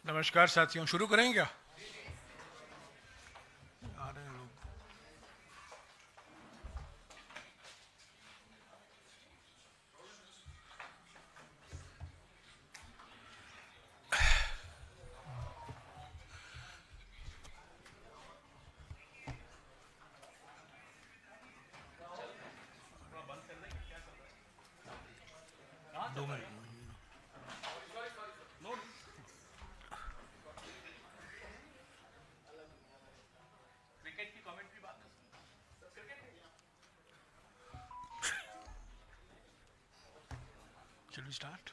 नमस्कार साथियों, शुरू करें क्या? आ रहे हैं लोग। दो मिनट। चलो स्टार्ट।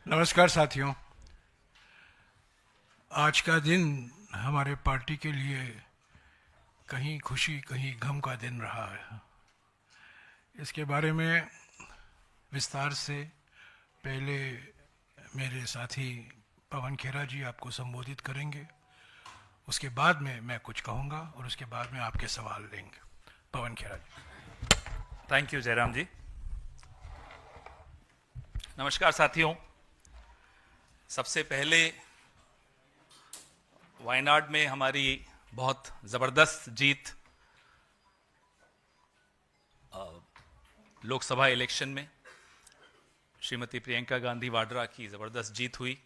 नमस्कार साथियों, आज का दिन हमारे पार्टी के लिए कहीं खुशी कहीं गम का दिन रहा है। इसके बारे में विस्तार से पहले मेरे साथी पवन खेरा जी आपको संबोधित करेंगे। उसके बाद में मैं कुछ कहूँगा और उसके बाद में आपके सवाल लेंगे। पवन खेरा जी। थैंक यू जयराम जी। नमस्कार साथियों, सबसे पहले वायनाड में हमारी बहुत ज़बरदस्त जीत लोकसभा इलेक्शन में श्रीमती प्रियंका गांधी वाड्रा की ज़बरदस्त जीत हुई।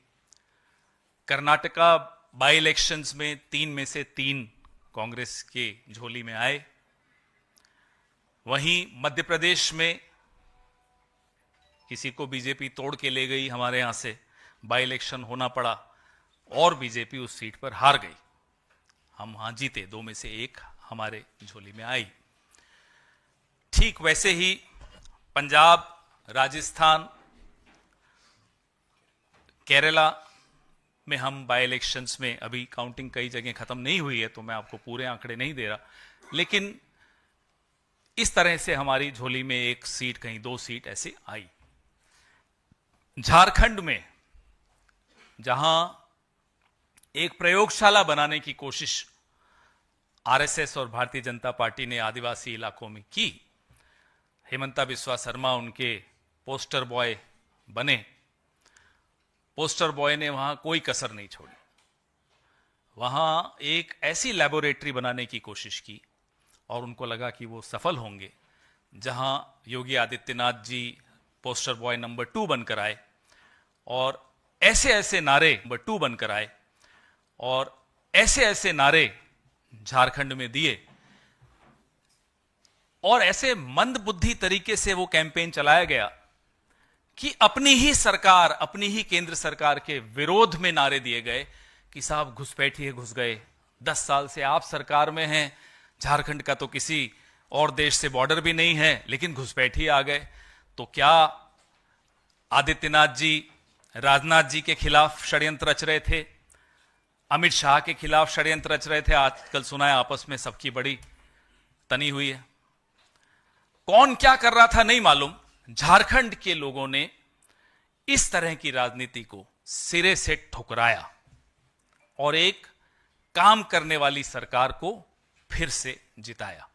कर्नाटका बाई इलेक्शंस में 3 में से 3 कांग्रेस के झोली में आए। वहीं मध्य प्रदेश में किसी को बीजेपी तोड़ के ले गई, हमारे यहां से बाई इलेक्शन होना पड़ा और बीजेपी उस सीट पर हार गई। हम वहां जीते, 2 में से 1 हमारे झोली में आई। ठीक वैसे ही पंजाब, राजस्थान, केरला में हम बाई इलेक्शंस में, अभी काउंटिंग कई जगह खत्म नहीं हुई है तो मैं आपको पूरे आंकड़े नहीं दे रहा, लेकिन इस तरह से हमारी झोली में 1 सीट, कहीं 2 सीट ऐसे आई। झारखंड में जहां एक प्रयोगशाला बनाने की कोशिश आरएसएस और भारतीय जनता पार्टी ने आदिवासी इलाकों में की, हेमंता बिस्वा शर्मा उनके पोस्टर बॉय बने। पोस्टर बॉय ने वहां कोई कसर नहीं छोड़ी। वहां एक ऐसी लैबोरेटरी बनाने की कोशिश की और उनको लगा कि वो सफल होंगे, जहां Yogi Adityanath ji poster boy number 2 बनकर आए और ऐसे ऐसे नारे नंबर 2 बनकर आए और ऐसे ऐसे नारे झारखंड में दिए और ऐसे मंदबुद्धि तरीके से वो कैंपेन चलाया गया कि अपनी ही सरकार, अपनी ही केंद्र सरकार के विरोध में नारे दिए गए कि साहब घुसपैठिए घुस गए, 10 साल से आप सरकार में हैं, झारखंड का तो किसी और देश से बॉर्डर भी नहीं है, लेकिन घुसपैठिए आ गए। तो क्या आदित्यनाथ जी राजनाथ जी के खिलाफ षड्यंत्र रच रहे थे, अमित शाह के खिलाफ षड्यंत्र रच रहे थे? आजकल सुना है आपस में सबकी बड़ी तनी हुई है। कौन क्या कर रहा था नहीं मालूम, झारखंड के लोगों ने इस तरह की राजनीति को सिरे से ठुकराया और एक काम करने वाली सरकार को फिर से जिताया,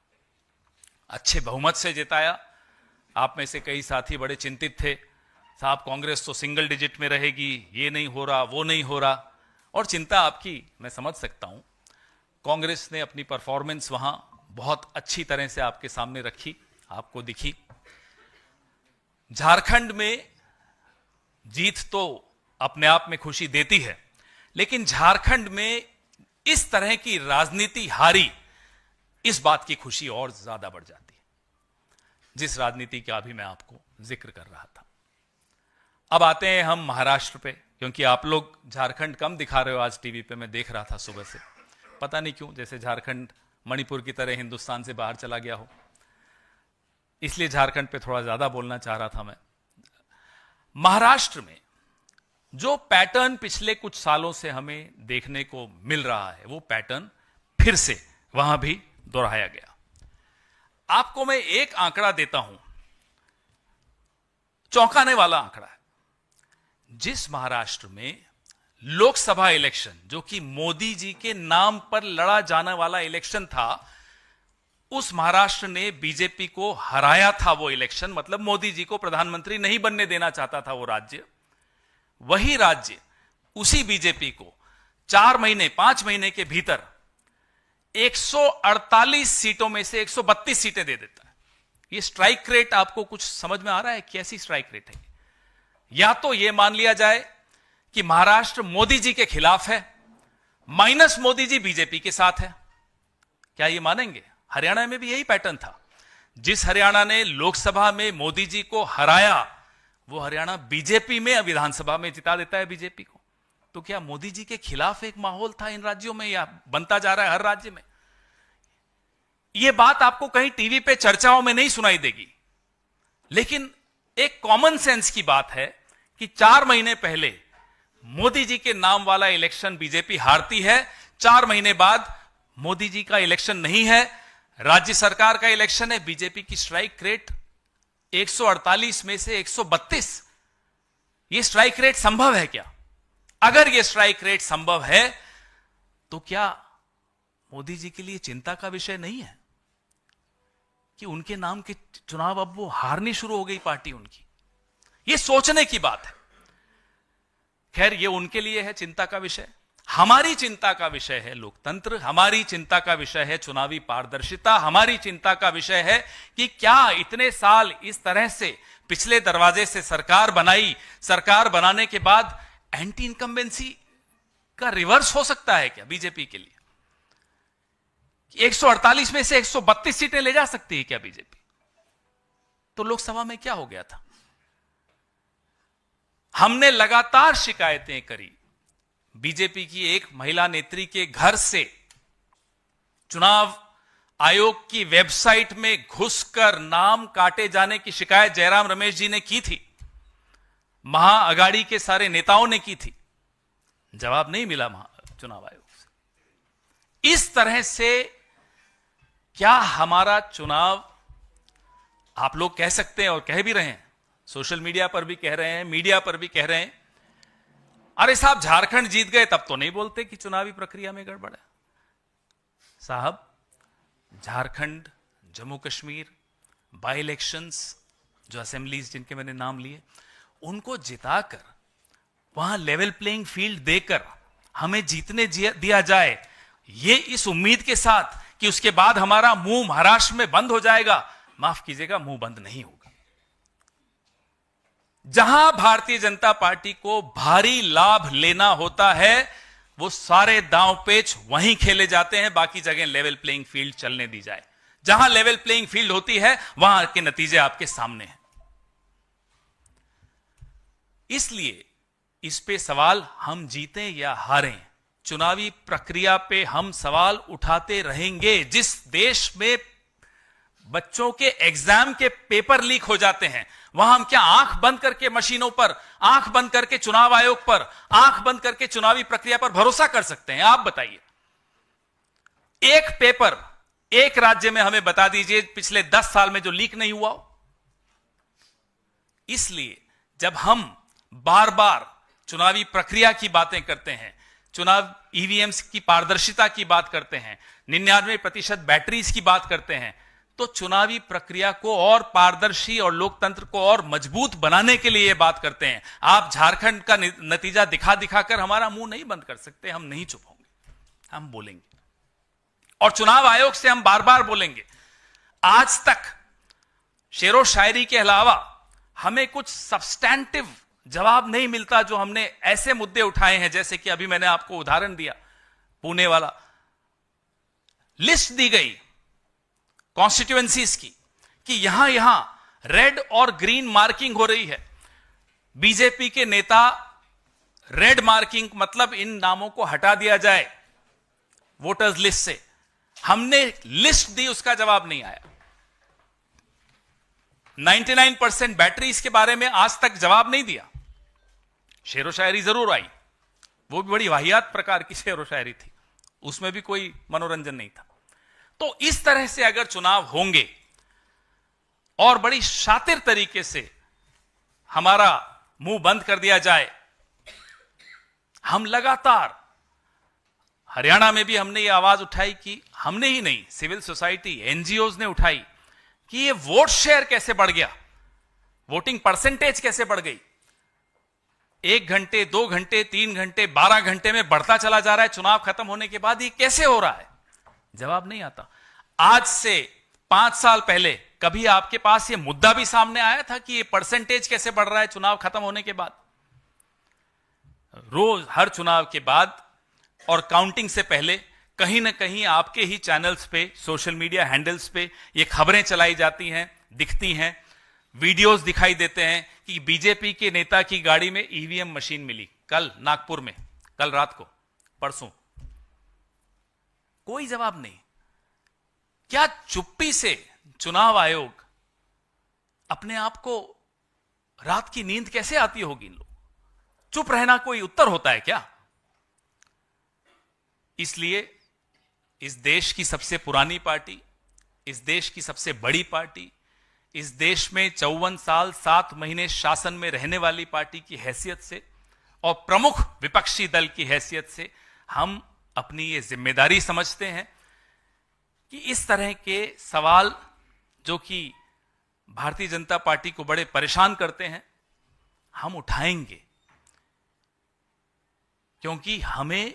अच्छे बहुमत से जिताया। आप में से कई साथी बड़े चिंतित थे, साहब कांग्रेस तो सिंगल डिजिट में रहेगी, ये नहीं हो रहा, वो नहीं हो रहा, और चिंता आपकी मैं समझ सकता हूं। कांग्रेस ने अपनी परफॉर्मेंस वहां बहुत अच्छी तरह से आपके सामने रखी, आपको दिखी। झारखंड में जीत तो अपने आप में खुशी देती है, लेकिन झारखंड में इस तरह की राजनीति हारी, इस बात की खुशी और ज्यादा बढ़ जाती है, जिस राजनीति का अभी मैं आपको जिक्र कर रहा था। अब आते हैं हम महाराष्ट्र पे, क्योंकि आप लोग झारखंड कम दिखा रहे हो आज टीवी पे, मैं देख रहा था सुबह से, पता नहीं क्यों, जैसे झारखंड मणिपुर की तरह हिंदुस्तान से बाहर चला गया हो, इसलिए झारखंड पे थोड़ा ज्यादा बोलना चाह रहा था मैं। महाराष्ट्र में जो पैटर्न पिछले कुछ सालों से हमें देखने को मिल रहा है, वो पैटर्न फिर से वहां भी दोहराया गया। आपको मैं एक आंकड़ा देता हूं, चौंकाने वाला आंकड़ा है। जिस महाराष्ट्र में लोकसभा इलेक्शन, जो कि मोदी जी के नाम पर लड़ा जाने वाला इलेक्शन था, उस महाराष्ट्र ने बीजेपी को हराया था वो इलेक्शन, मतलब मोदी जी को प्रधानमंत्री नहीं बनने देना चाहता था वो राज्य। वही राज्य उसी बीजेपी को 5 महीने के भीतर 148 सीटों में से 132 सीटें दे देता है। ये स्ट्राइक रेट आपको कुछ समझ में आ रहा है? कैसी स्ट्राइक रेट है? या तो यह मान लिया जाए कि महाराष्ट्र मोदी जी के खिलाफ है, माइनस मोदी जी बीजेपी के साथ है। क्या ये मानेंगे? हरियाणा में भी यही पैटर्न था। जिस हरियाणा ने लोकसभा में मोदी जी को हराया, वो हरियाणा बीजेपी में विधानसभा में जिता देता है बीजेपी को। तो क्या मोदी जी के खिलाफ एक माहौल था इन राज्यों में, या बनता जा रहा है हर राज्य में? यह बात आपको कहीं टीवी पे चर्चाओं में नहीं सुनाई देगी, लेकिन एक कॉमन सेंस की बात है कि 4 महीने पहले मोदी जी के नाम वाला इलेक्शन बीजेपी हारती है, 4 महीने बाद मोदी जी का इलेक्शन नहीं है, राज्य सरकार का इलेक्शन है, बीजेपी की स्ट्राइक रेट 148 में से 132। यह स्ट्राइक रेट संभव है क्या? अगर यह स्ट्राइक रेट संभव है तो क्या मोदी जी के लिए चिंता का विषय नहीं है कि उनके नाम के चुनाव अब वो हारनी शुरू हो गई पार्टी उनकी? यह सोचने की बात है। खैर, यह उनके लिए है चिंता का विषय। हमारी चिंता का विषय है लोकतंत्र, हमारी चिंता का विषय है चुनावी पारदर्शिता, हमारी चिंता का विषय है कि क्या इतने साल इस तरह से पिछले दरवाजे से सरकार बनाई, सरकार बनाने के बाद एंटी इनकम्बेंसी का रिवर्स हो सकता है क्या बीजेपी के लिए? 148 में से 132 सीटें ले जा सकती है क्या बीजेपी? तो लोकसभा में क्या हो गया था? हमने लगातार शिकायतें करी। बीजेपी की एक महिला नेत्री के घर से चुनाव आयोग की वेबसाइट में घुसकर नाम काटे जाने की शिकायत जयराम रमेश जी ने की थी, महाअघाड़ी के सारे नेताओं ने की थी। जवाब नहीं मिला चुनाव आयोग से। इस तरह से क्या हमारा चुनाव, आप लोग कह सकते हैं और कह भी रहे हैं, सोशल मीडिया पर भी कह रहे हैं, मीडिया पर भी कह रहे हैं, अरे साहब झारखंड जीत गए तब तो नहीं बोलते कि चुनावी प्रक्रिया में गड़बड़ है। साहब, झारखंड, जम्मू कश्मीर बाई इलेक्शंस, जो असेंबलीज जिनके मैंने नाम लिए, उनको जिताकर वहां लेवल प्लेइंग फील्ड देकर हमें जीतने दिया जाए, ये इस उम्मीद के साथ कि उसके बाद हमारा मुंह महाराष्ट्र में बंद हो जाएगा, माफ कीजिएगा, मुंह बंद नहीं होगा। जहां भारतीय जनता पार्टी को भारी लाभ लेना होता है, वो सारे दांव पेच वहीं खेले जाते हैं, बाकी जगह लेवल प्लेइंग फील्ड चलने दी जाए। जहां लेवल प्लेइंग फील्ड होती है वहां के नतीजे आपके सामने हैं। इसलिए इस पे सवाल हम जीतें या हारें, चुनावी प्रक्रिया पे हम सवाल उठाते रहेंगे। जिस देश में बच्चों के एग्जाम के पेपर लीक हो जाते हैं, वहां हम क्या आंख बंद करके मशीनों पर, आंख बंद करके चुनाव आयोग पर, आंख बंद करके चुनावी प्रक्रिया पर भरोसा कर सकते हैं? आप बताइए। एक पेपर एक राज्य में हमें बता दीजिए पिछले 10 साल में जो लीक नहीं हुआ हो। इसलिए जब हम बार बार चुनावी प्रक्रिया की बातें करते हैं, चुनाव ईवीएम्स की पारदर्शिता की बात करते हैं, 99% बैटरीज की बात करते हैं, तो चुनावी प्रक्रिया को और पारदर्शी और लोकतंत्र को और मजबूत बनाने के लिए यह बात करते हैं। आप झारखंड का नतीजा दिखा दिखाकर हमारा मुंह नहीं बंद कर सकते। हम नहीं चुप होंगे, हम बोलेंगे, और चुनाव आयोग से हम बार बार बोलेंगे। आज तक शेरो शायरी के अलावा हमें कुछ सब्सटैंटिव जवाब नहीं मिलता, जो हमने ऐसे मुद्दे उठाए हैं, जैसे कि अभी मैंने आपको उदाहरण दिया पुणे वाला। लिस्ट दी गई कॉन्स्टिट्यूएंसीज की कि यहां रेड और ग्रीन मार्किंग हो रही है। बीजेपी के नेता रेड मार्किंग मतलब इन नामों को हटा दिया जाए वोटर्स लिस्ट से। हमने लिस्ट दी, उसका जवाब नहीं आया। 99% बैटरीज के बारे में आज तक जवाब नहीं दिया। शेरो शायरी जरूर आई, वो भी बड़ी वाहियात प्रकार की शेरो शायरी थी, उसमें भी कोई मनोरंजन नहीं था। तो इस तरह से अगर चुनाव होंगे और बड़ी शातिर तरीके से हमारा मुंह बंद कर दिया जाए, हम लगातार हरियाणा में भी हमने ये आवाज उठाई कि हमने ही नहीं, सिविल सोसाइटी, एनजीओज ने उठाई कि ये वोट शेयर कैसे बढ़ गया, वोटिंग परसेंटेज कैसे बढ़ गई, 1 घंटे 2 घंटे 3 घंटे 12 घंटे में बढ़ता चला जा रहा है चुनाव खत्म होने के बाद, ये कैसे हो रहा है? जवाब नहीं आता। आज से 5 साल पहले कभी आपके पास ये मुद्दा भी सामने आया था कि ये परसेंटेज कैसे बढ़ रहा है चुनाव खत्म होने के बाद? रोज हर चुनाव के बाद और काउंटिंग से पहले कहीं ना कहीं आपके ही चैनल्स पे, सोशल मीडिया हैंडल्स पे ये खबरें चलाई जाती हैं, दिखती हैं, वीडियोस दिखाई देते हैं कि बीजेपी के नेता की गाड़ी में ईवीएम मशीन मिली कल नागपुर में, कल रात को, परसों। कोई जवाब नहीं। क्या चुप्पी से चुनाव आयोग अपने आप को, रात की नींद कैसे आती होगी इन लोग? चुप रहना कोई उत्तर होता है क्या? इसलिए इस देश की सबसे पुरानी पार्टी, इस देश की सबसे बड़ी पार्टी, इस देश में 54 साल 7 महीने शासन में रहने वाली पार्टी की हैसियत से और प्रमुख विपक्षी दल की हैसियत से हम अपनी ये जिम्मेदारी समझते हैं कि इस तरह के सवाल जो कि भारतीय जनता पार्टी को बड़े परेशान करते हैं, हम उठाएंगे, क्योंकि हमें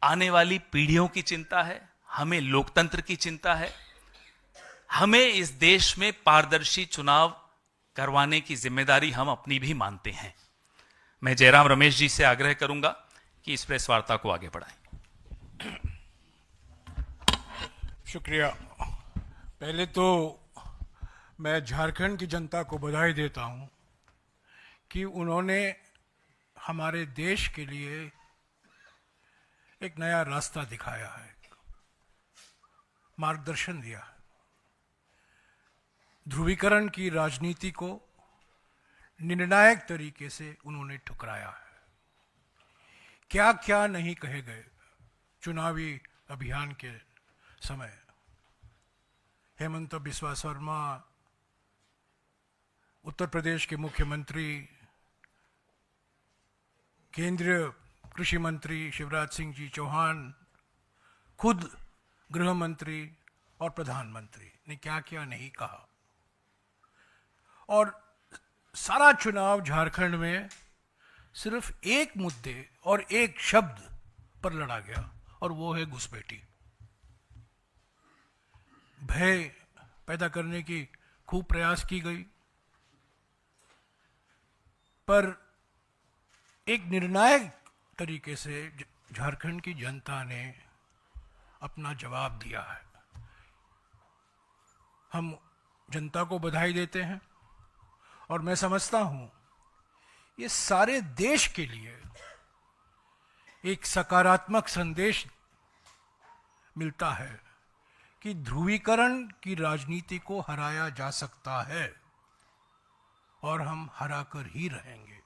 आने वाली पीढ़ियों की चिंता है, हमें लोकतंत्र की चिंता है, हमें इस देश में पारदर्शी चुनाव करवाने की जिम्मेदारी हम अपनी भी मानते हैं। मैं जयराम रमेश जी से आग्रह करूंगा कि इस प्रेस वार्ता को आगे बढ़ाएं। शुक्रिया। पहले तो मैं झारखंड की जनता को बधाई देता हूं कि उन्होंने हमारे देश के लिए एक नया रास्ता दिखाया है, मार्गदर्शन दिया है। ध्रुवीकरण की राजनीति को निर्णायक तरीके से उन्होंने ठुकराया है। क्या क्या नहीं कहे गए चुनावी अभियान के समय। हेमंत बिस्वा शर्मा, उत्तर प्रदेश के मुख्यमंत्री, केंद्रीय कृषि मंत्री शिवराज सिंह जी चौहान, खुद गृह मंत्री और प्रधानमंत्री ने क्या क्या नहीं कहा। और सारा चुनाव झारखंड में सिर्फ एक मुद्दे और एक शब्द पर लड़ा गया, और वो है घुसपैठी। भय पैदा करने की खूब प्रयास की गई, पर एक निर्णायक तरीके से झारखंड की जनता ने अपना जवाब दिया है। हम जनता को बधाई देते हैं, और मैं समझता हूं ये सारे देश के लिए एक सकारात्मक संदेश मिलता है कि ध्रुवीकरण की राजनीति को हराया जा सकता है, और हम हराकर ही रहेंगे।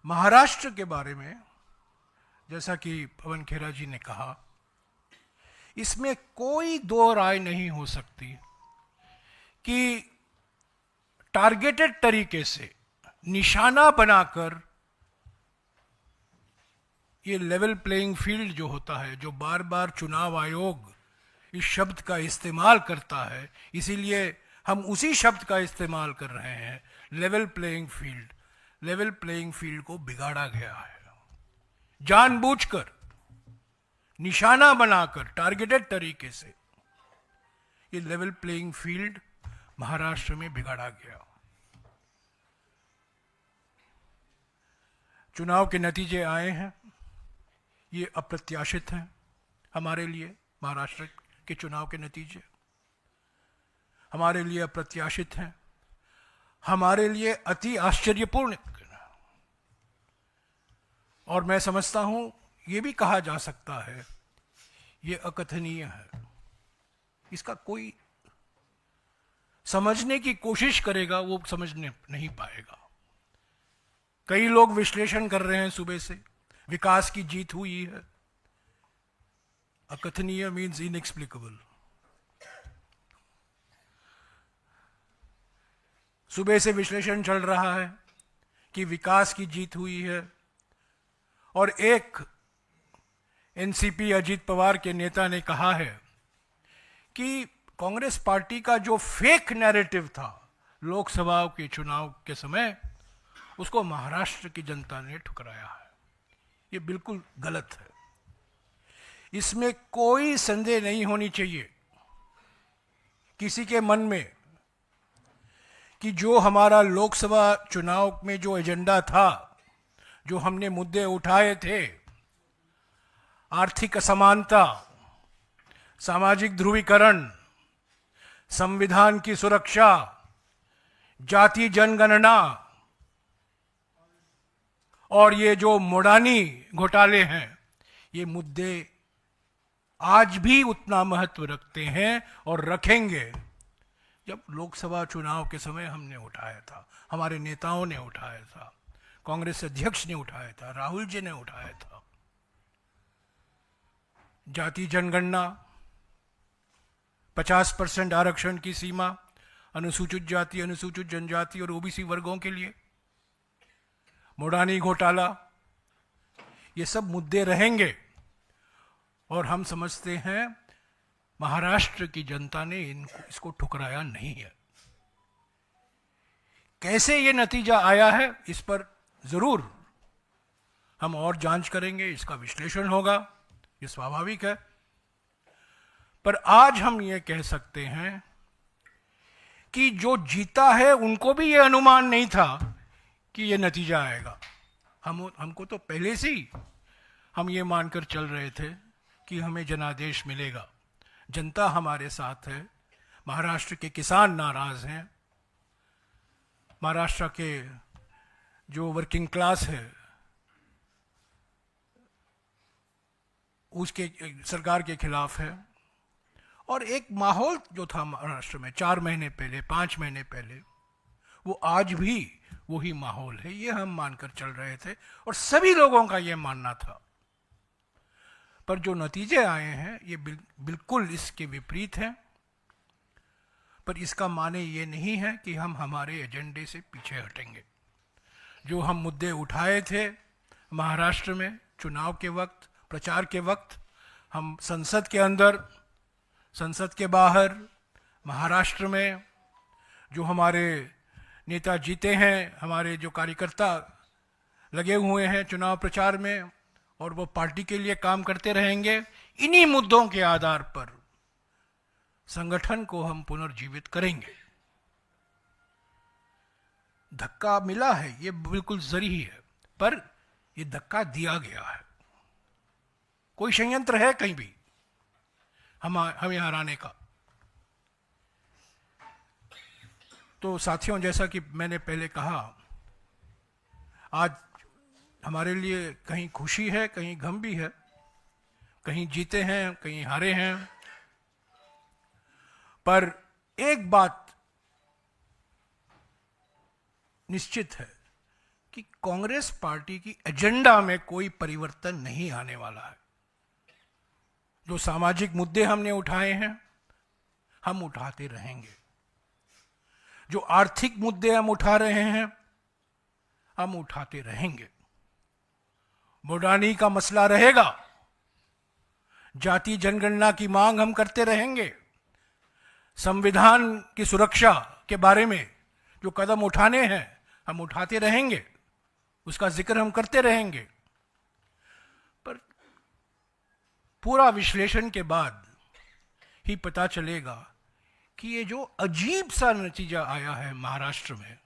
महाराष्ट्र के बारे में जैसा कि पवन खेरा जी ने कहा, इसमें कोई दो राय नहीं हो सकती कि टारगेटेड तरीके से निशाना बनाकर ये लेवल प्लेइंग फील्ड जो होता है, जो बार बार चुनाव आयोग इस शब्द का इस्तेमाल करता है, इसीलिए हम उसी शब्द का इस्तेमाल कर रहे हैं, level playing field. Level playing field को बिगाड़ा गया है, जानबूझकर, निशाना बनाकर, टारगेटेड तरीके से ये लेवल प्लेइंग फील्ड महाराष्ट्र में बिगाड़ा गया। चुनाव के नतीजे आए हैं, ये अप्रत्याशित हैं हमारे लिए। महाराष्ट्र के चुनाव के नतीजे हमारे लिए अप्रत्याशित हैं, हमारे लिए अति आश्चर्यपूर्ण, और मैं समझता हूं ये भी कहा जा सकता है ये अकथनीय है। इसका कोई समझने की कोशिश करेगा वो समझने नहीं पाएगा। कई लोग विश्लेषण कर रहे हैं सुबह से, विकास की जीत हुई है। अकथनीय मीन्स इनएक्सप्लिकेबल। सुबह से विश्लेषण चल रहा है कि विकास की जीत हुई है, और एक एनसीपी अजीत पवार के नेता ने कहा है कि कांग्रेस पार्टी का जो फेक नैरेटिव था लोकसभा के चुनाव के समय, उसको महाराष्ट्र की जनता ने ठुकराया है। ये बिल्कुल गलत है, इसमें कोई संदेह नहीं होनी चाहिए किसी के मन में कि जो हमारा लोकसभा चुनाव में जो एजेंडा था, जो हमने मुद्दे उठाए थे, आर्थिक असमानता, सामाजिक ध्रुवीकरण, संविधान की सुरक्षा, जाति जनगणना और ये जो मोडानी घोटाले हैं, ये मुद्दे आज भी उतना महत्व रखते हैं और रखेंगे जब लोकसभा चुनाव के समय हमने उठाया था, हमारे नेताओं ने उठाया था, कांग्रेस अध्यक्ष ने उठाया था, राहुल जी ने उठाया था। जाति जनगणना, 50% आरक्षण की सीमा अनुसूचित जाति, अनुसूचित जनजाति और ओबीसी वर्गों के लिए, मोडानी घोटाला, ये सब मुद्दे रहेंगे और हम समझते हैं महाराष्ट्र की जनता ने इसको ठुकराया नहीं है। कैसे ये नतीजा आया है, इस पर जरूर हम और जांच करेंगे, इसका विश्लेषण होगा, ये स्वाभाविक है। पर आज हम ये कह सकते हैं कि जो जीता है उनको भी ये अनुमान नहीं था कि ये नतीजा आएगा। हमको तो पहले से ही हम ये मानकर चल रहे थे कि हमें जनादेश मिलेगा, जनता हमारे साथ है, महाराष्ट्र के किसान नाराज हैं, महाराष्ट्र के जो वर्किंग क्लास है उसके सरकार के खिलाफ है। और एक माहौल जो था महाराष्ट्र में 4 महीने पहले, 5 महीने पहले, वो आज भी वही माहौल है, ये हम मानकर चल रहे थे और सभी लोगों का ये मानना था। पर जो नतीजे आए हैं ये बिल्कुल इसके विपरीत हैं। पर इसका माने ये नहीं है कि हम हमारे एजेंडे से पीछे हटेंगे। जो हम मुद्दे उठाए थे महाराष्ट्र में चुनाव के वक्त, प्रचार के वक्त, हम संसद के अंदर, संसद के बाहर, महाराष्ट्र में जो हमारे नेता जीते हैं, हमारे जो कार्यकर्ता लगे हुए हैं चुनाव प्रचार में और वो पार्टी के लिए काम करते रहेंगे, इन्हीं मुद्दों के आधार पर संगठन को हम पुनर्जीवित करेंगे। धक्का मिला है, ये बिल्कुल जरूरी है, पर ये धक्का दिया गया है। कोई षड्यंत्र है कहीं भी हमें हराने का? तो साथियों, जैसा कि मैंने पहले कहा, आज हमारे लिए कहीं खुशी है, कहीं गम भी है, कहीं जीते हैं, कहीं हारे हैं। पर एक बात निश्चित है कि कांग्रेस पार्टी की एजेंडा में कोई परिवर्तन नहीं आने वाला है। जो सामाजिक मुद्दे हमने उठाए हैं, हम उठाते रहेंगे। जो आर्थिक मुद्दे हम उठा रहे हैं, हम उठाते रहेंगे। मोडानी का मसला रहेगा, जाति जनगणना की मांग हम करते रहेंगे, संविधान की सुरक्षा के बारे में जो कदम उठाने हैं हम उठाते रहेंगे, उसका जिक्र हम करते रहेंगे। पर पूरा विश्लेषण के बाद ही पता चलेगा कि ये जो अजीब सा नतीजा आया है महाराष्ट्र में,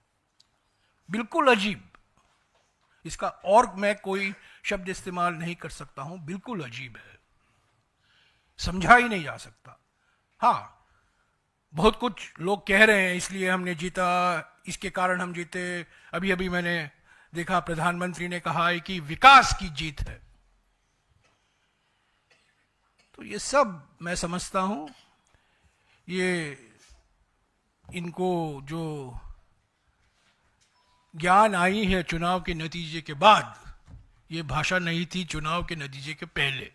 बिल्कुल अजीब, इसका और मैं कोई शब्द इस्तेमाल नहीं कर सकता हूं, बिल्कुल अजीब है, समझा ही नहीं जा सकता। हाँ, बहुत कुछ लोग कह रहे हैं इसलिए हमने जीता, इसके कारण हम जीते। अभी अभी मैंने देखा प्रधानमंत्री ने कहा है कि विकास की जीत है। तो ये सब मैं समझता हूं, ये इनको जो ज्ञान आई है चुनाव के नतीजे के बाद, ये भाषा नहीं थी चुनाव के नतीजे के पहले।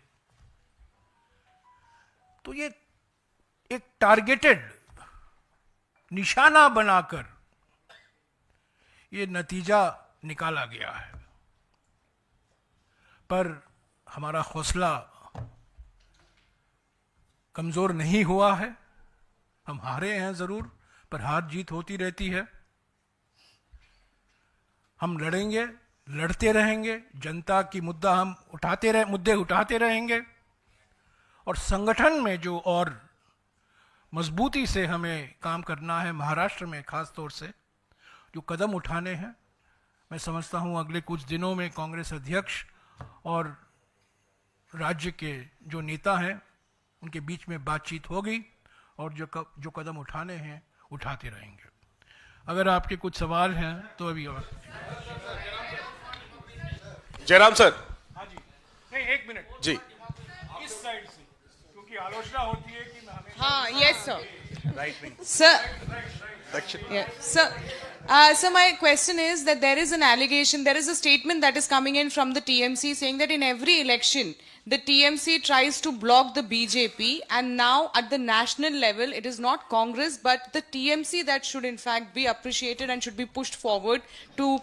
तो ये एक टारगेटेड निशाना बनाकर ये नतीजा निकाला गया है। पर हमारा हौसला कमज़ोर नहीं हुआ है। हम हारे हैं ज़रूर, पर हार जीत होती रहती है। हम लड़ेंगे, लड़ते रहेंगे, जनता की मुद्दे उठाते रहेंगे, और संगठन में जो और मजबूती से हमें काम करना है, महाराष्ट्र में खास तौर से जो कदम उठाने हैं, मैं समझता हूं अगले कुछ दिनों में कांग्रेस अध्यक्ष और राज्य के जो नेता हैं उनके बीच में बातचीत होगी, और जो कदम उठाने हैं उठाते रहेंगे। अगर आपके कुछ सवाल हैं तो अभी और। जयराम सर। हाँ जी, नहीं एक मिनट जी, इस साइड से, क्योंकि आलोचना होती है कि हमें। हाँ, yes sir. Right wing Sir, yeah, sir. So my question is that there is an allegation, there is a statement that is coming in from the TMC saying that in every election, the TMC tries to block the BJP, and now at the national level, it is not Congress but the TMC that should in fact be appreciated and should be pushed forward to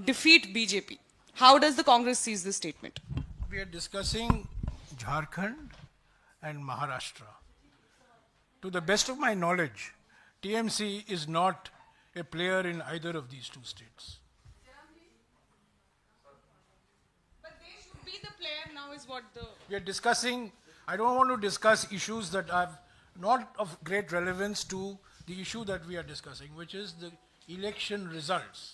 defeat BJP. How does the Congress sees this statement? We are discussing Jharkhand and Maharashtra. To the best of my knowledge, TMC is not a player in either of these two states. But they should be the player now is what the... We are discussing, I don't want to discuss issues that are not of great relevance to the issue that we are discussing, which is the election results.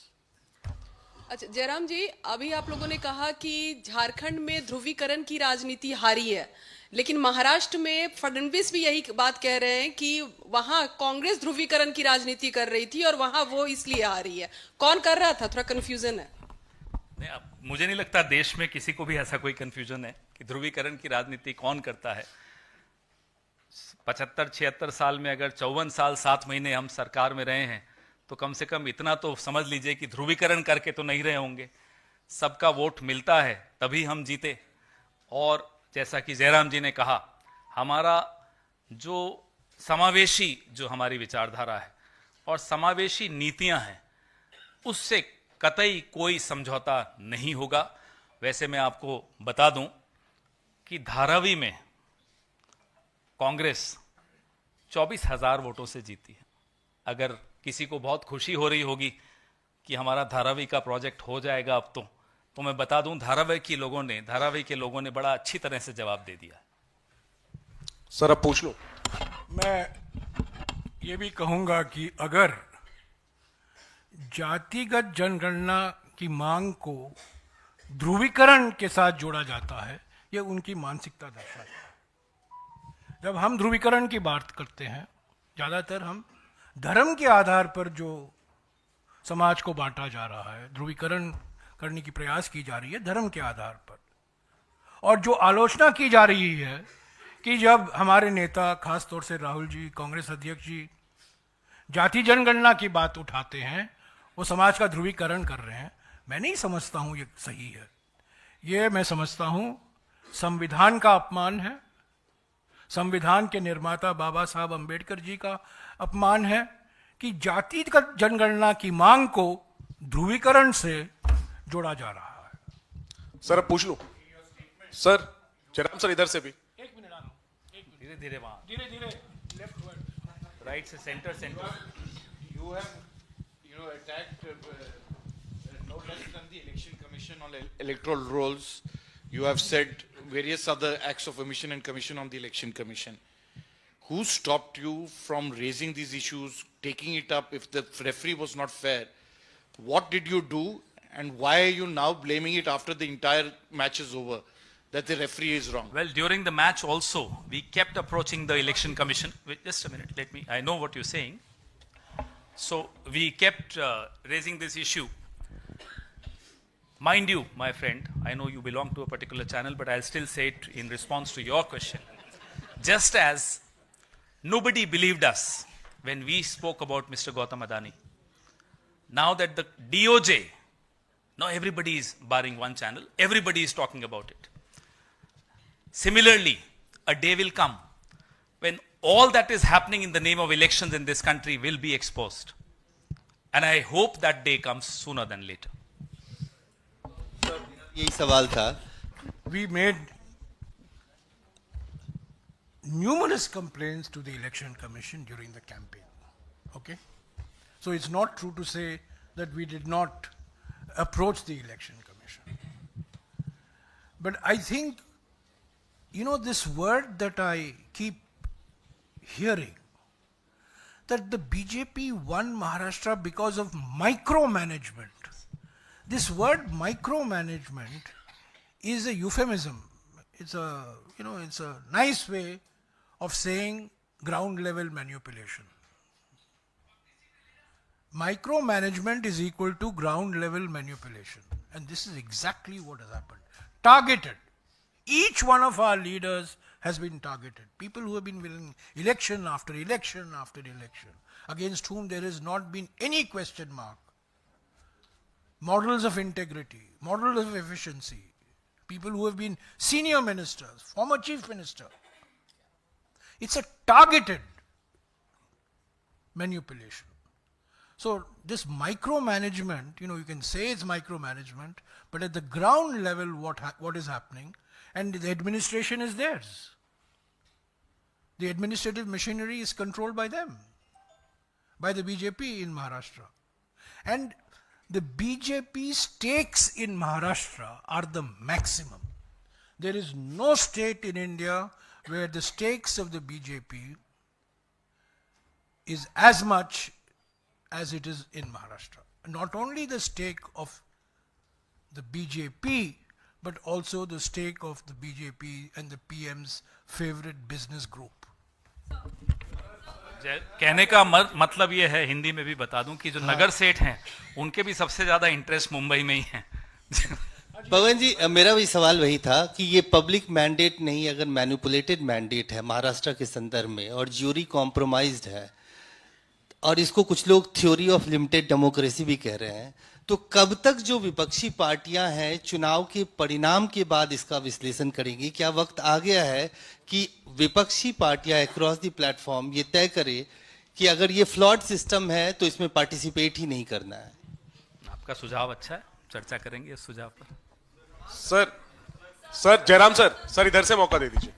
अच्छा जयराम जी, अभी आप लोगों ने कहा कि झारखंड में ध्रुवीकरण की राजनीति हारी है, लेकिन महाराष्ट्र में फडणवीस भी यही बात कह रहे हैं कि वहां कांग्रेस ध्रुवीकरण की राजनीति कर रही थी और वहां वो इसलिए हारी है। कौन कर रहा था? थोड़ा कंफ्यूजन है। नहीं, अब मुझे नहीं लगता देश में किसी को भी ऐसा कोई कंफ्यूजन है कि ध्रुवीकरण की राजनीति कौन करता है। 75-76 साल में अगर 54 साल 7 महीने हम सरकार में रहे हैं, तो कम से कम इतना तो समझ लीजिए कि ध्रुवीकरण करके तो नहीं रहे होंगे। सबका वोट मिलता है तभी हम जीते। और जैसा कि जयराम जी ने कहा, हमारा जो समावेशी जो हमारी विचारधारा है और समावेशी नीतियां हैं, उससे कतई कोई समझौता नहीं होगा। वैसे मैं आपको बता दूं कि धारावी में कांग्रेस 24,000 वोटों से जीती है। अगर किसी को बहुत खुशी हो रही होगी कि हमारा धारावी का प्रोजेक्ट हो जाएगा अब तो मैं बता दूं, धारावी के लोगों ने बड़ा अच्छी तरह से जवाब दे दिया। सर अब पूछ लो। मैं ये भी कहूंगा कि अगर जातिगत जनगणना की मांग को ध्रुवीकरण के साथ जोड़ा जाता है, ये उनकी मानसिकता दर्शाता है। जब हम ध्रुवीकरण की बात करते हैं, ज़्यादातर हम धर्म के आधार पर जो समाज को बांटा जा रहा है, ध्रुवीकरण करने की प्रयास की जा रही है धर्म के आधार पर। और जो आलोचना की जा रही है कि जब हमारे नेता, खास तौर से राहुल जी, कांग्रेस अध्यक्ष जी, जाति जनगणना की बात उठाते हैं, वो समाज का ध्रुवीकरण कर रहे हैं, मैं नहीं समझता हूँ ये सही है। ये मैं समझता हूँ संविधान का अपमान है, संविधान के निर्माता बाबा साहब अम्बेडकर जी का अपमान है कि जातिगत जनगणना की मांग को ध्रुवीकरण से जोड़ा जा रहा है। सर अब पूछ लो। सर जयराम सर इधर से भी। एक मिनट आना, धीरे धीरे वहां, धीरे धीरे लेफ्ट राइट से centre. You have, attacked no less than the Election Commission on electoral rolls. You have said various other acts of omission and commission on the Election Commission. Who stopped you from raising these issues, taking it up if the referee was not fair? What did you do, and why are you now blaming it after the entire match is over, that the referee is wrong? Well, during the match also, we kept approaching the Election Commission. Wait, just a minute, I know what you're saying. So we kept raising this issue. Mind you, my friend, I know you belong to a particular channel, but I'll still say it in response to your question. Just as nobody believed us when we spoke about Mr. Gautam Adani, now that the DOJ, now everybody is barring one channel, everybody is talking about it. Similarly, a day will come when all that is happening in the name of elections in this country will be exposed. And I hope that day comes sooner than later. यही सवाल था। We made numerous complaints to the Election Commission during the campaign. Okay? So it's not true to say that we did not approach the Election Commission. But I think, you know, this word that I keep hearing, that the BJP won Maharashtra because of micromanagement. This word micromanagement is a euphemism. It's a, you know, it's a nice way of saying ground level manipulation. Micromanagement is equal to ground level manipulation. And this is exactly what has happened. Targeted. Each one of our leaders has been targeted. People who have been winning election after election after election, against whom there has not been any question mark. Models of integrity, models of efficiency, people who have been senior ministers, former chief minister. It's a targeted manipulation. So this micromanagement, you know, you can say it's micromanagement, but at the ground level what is happening, and the administration is theirs. The administrative machinery is controlled by them, by the BJP in Maharashtra. And the BJP stakes in Maharashtra are the maximum. There is no state in India where the stakes of the BJP is as much as it is in Maharashtra. Not only the stake of the BJP, but also the stake of the BJP and the PM's favorite business group. कहने का मतलब ये है, हिंदी में भी बता दूं, कि जो नगर सेठ हैं उनके भी सबसे ज्यादा इंटरेस्ट मुंबई में ही है। पवन जी, मेरा भी सवाल वही था कि ये पब्लिक मैंडेट नहीं, अगर मैनिपुलेटेड मैंडेट है महाराष्ट्र के संदर्भ में और ज्यूरी कॉम्प्रोमाइज्ड है, और इसको कुछ लोग थ्योरी ऑफ लिमिटेड डेमोक्रेसी भी कह रहे हैं, तो कब तक जो विपक्षी पार्टियां हैं चुनाव के परिणाम के बाद इसका विश्लेषण करेंगी? क्या वक्त आ गया है कि विपक्षी पार्टियां अक्रॉस द प्लेटफॉर्म ये तय करे कि अगर ये फ्लॉड सिस्टम है तो इसमें पार्टिसिपेट ही नहीं करना है? आपका सुझाव अच्छा है, चर्चा करेंगे इस सुझाव पर। सर जयराम सर इधर से मौका दे दीजिए।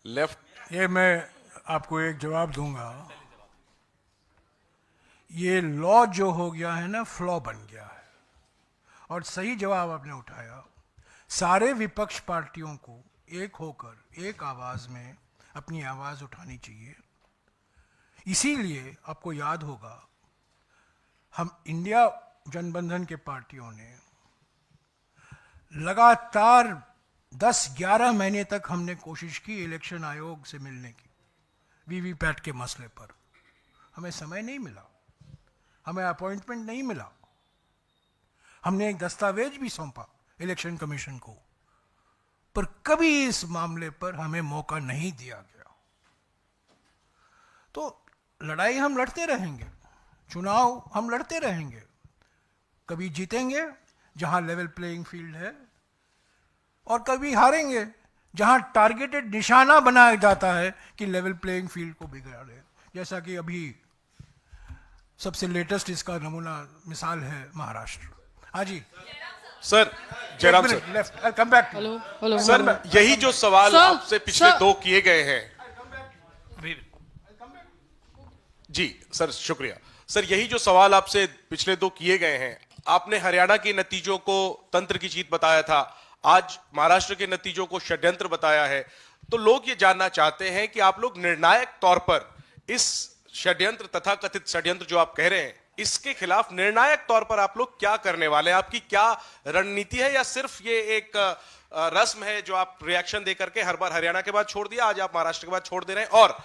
लेफ्ट। ये मैं आपको एक जवाब दूंगा। ये लॉ जो हो गया है ना, फ्लॉ बन गया है। और सही जवाब आपने उठाया। सारे विपक्ष पार्टियों को एक होकर एक आवाज में अपनी आवाज उठानी चाहिए। इसीलिए आपको याद होगा, हम इंडिया जनबंधन के पार्टियों ने लगातार 10-11 महीने तक हमने कोशिश की इलेक्शन आयोग से मिलने की, वीवीपैट के मसले पर। हमें समय नहीं मिला, हमें अपॉइंटमेंट नहीं मिला। हमने एक दस्तावेज भी सौंपा इलेक्शन कमीशन को, पर कभी इस मामले पर हमें मौका नहीं दिया गया। तो लड़ाई हम लड़ते रहेंगे, चुनाव हम लड़ते रहेंगे। कभी जीतेंगे जहां लेवल प्लेइंग फील्ड है, और कभी हारेंगे जहां टारगेटेड निशाना बनाया जाता है कि लेवल प्लेइंग फील्ड को बिगाड़े। जैसा कि अभी सबसे लेटेस्ट इसका नमूना मिसाल है महाराष्ट्र। हाँ जी सर, जयराम सर, लेफ्ट, आई कम बैक। हेलो सर यही जो सवाल आपसे पिछले दो किए गए हैं। जी सर, शुक्रिया। सर यही जो सवाल आपसे पिछले दो किए गए हैं, आपने हरियाणा के नतीजों को तंत्र की जीत बताया था, आज महाराष्ट्र के नतीजों को षड्यंत्र बताया है। तो लोग ये जानना चाहते हैं कि आप लोग निर्णायक तौर पर इस षड्यंत्र, तथाकथित षड्यंत्र जो आप कह रहे हैं, इसके खिलाफ निर्णायक तौर पर आप लोग क्या करने वाले हैं? आपकी क्या रणनीति है, या सिर्फ ये एक रस्म है जो आप रिएक्शन दे करके हर बार हरियाणा के बाद छोड़ दिया, आज आप महाराष्ट्र के बाद छोड़ दे रहे हैं? और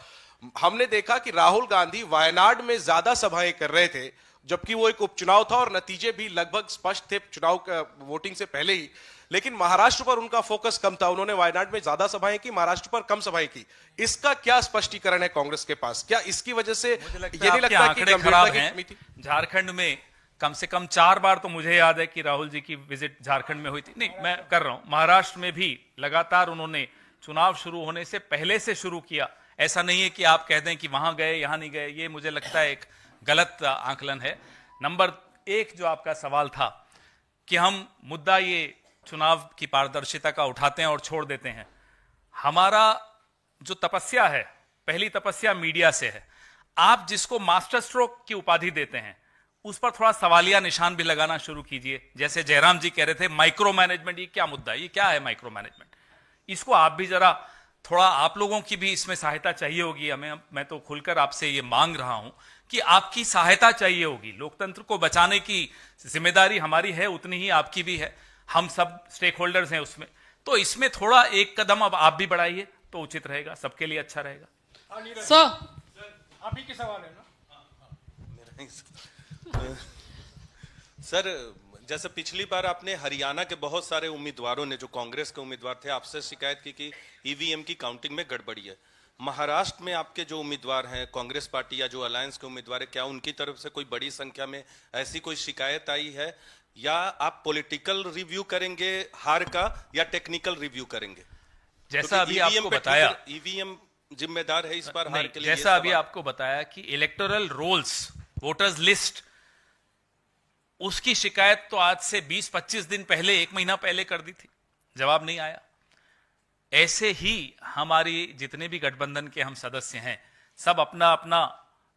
हमने देखा कि राहुल गांधी वायनाड में ज्यादा सभाएं कर रहे थे, जबकि वो एक उपचुनाव था और नतीजे भी लगभग स्पष्ट थे चुनाव वोटिंग से पहले ही, लेकिन महाराष्ट्र पर उनका फोकस कम था। उन्होंने वायनाड में ज्यादा सभाएं की, महाराष्ट्र पर कम सभाएं की। इसका क्या स्पष्टीकरण है कांग्रेस के पास? क्या इसकी वजह से ये नहीं लगता कि खराब हैं? झारखंड में कम से कम 4 बार तो मुझे याद है कि राहुल जी की विजिट झारखंड में हुई थी। नहीं, मैं कर रहा हूं, महाराष्ट्र में भी लगातार उन्होंने चुनाव शुरू होने से पहले से शुरू किया। ऐसा नहीं है कि आप कह दें कि वहां गए यहां नहीं गए, ये मुझे लगता है एक गलत आकलन है। नंबर 1 जो आपका सवाल था कि हम मुद्दा ये चुनाव की पारदर्शिता का उठाते हैं और छोड़ देते हैं। हमारा जो तपस्या है, पहली तपस्या मीडिया से है। आप जिसको मास्टर स्ट्रोक की उपाधि देते हैं उस पर थोड़ा सवालिया निशान भी लगाना शुरू कीजिए। जैसे जयराम जी कह रहे थे माइक्रो मैनेजमेंट, ये क्या मुद्दा है, ये क्या है माइक्रो मैनेजमेंट? इसको आप भी जरा थोड़ा, आप लोगों की भी इसमें सहायता चाहिए होगी हमें। मैं तो खुलकर आपसे ये मांग रहा हूं कि आपकी सहायता चाहिए होगी। लोकतंत्र को बचाने की जिम्मेदारी हमारी है, उतनी ही आपकी भी है। हम सब स्टेक होल्डर्स हैं उसमें। तो इसमें थोड़ा एक कदम अब आप भी बढ़ाइए तो उचित रहेगा, सबके लिए अच्छा रहेगा। सर, आप ही के सवाल है ना? सर, जैसे पिछली बार आपने हरियाणा के बहुत सारे उम्मीदवारों ने, जो कांग्रेस के उम्मीदवार थे, आपसे शिकायत की कि ईवीएम की काउंटिंग में गड़बड़ी है। महाराष्ट्र में आपके जो उम्मीदवार हैं, कांग्रेस पार्टी या जो अलायंस के उम्मीदवार है, क्या उनकी तरफ से कोई बड़ी संख्या में ऐसी कोई शिकायत आई है, या आप पॉलिटिकल रिव्यू करेंगे हार का या टेक्निकल रिव्यू करेंगे? जैसा अभी आपको बताया, ईवीएम जिम्मेदार है इस बार हार के लिए। जैसा अभी आपको बताया कि इलेक्टोरल रोल्स, वोटर्स लिस्ट, उसकी शिकायत तो आज से 20-25 दिन पहले, 1 महीना पहले कर दी थी, जवाब नहीं आया। ऐसे ही हमारी जितने भी गठबंधन के हम सदस्य हैं, सब अपना अपना